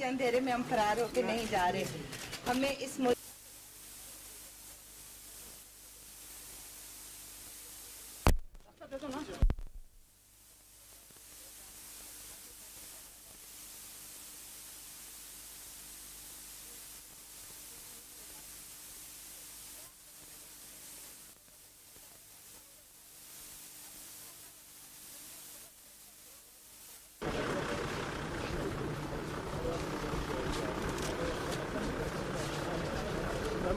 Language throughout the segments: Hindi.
अंधेरे में हम फरार होके नहीं जा रहे। हमें इस मुल्क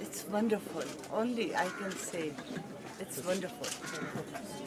It's wonderful. Only I can say it's wonderful.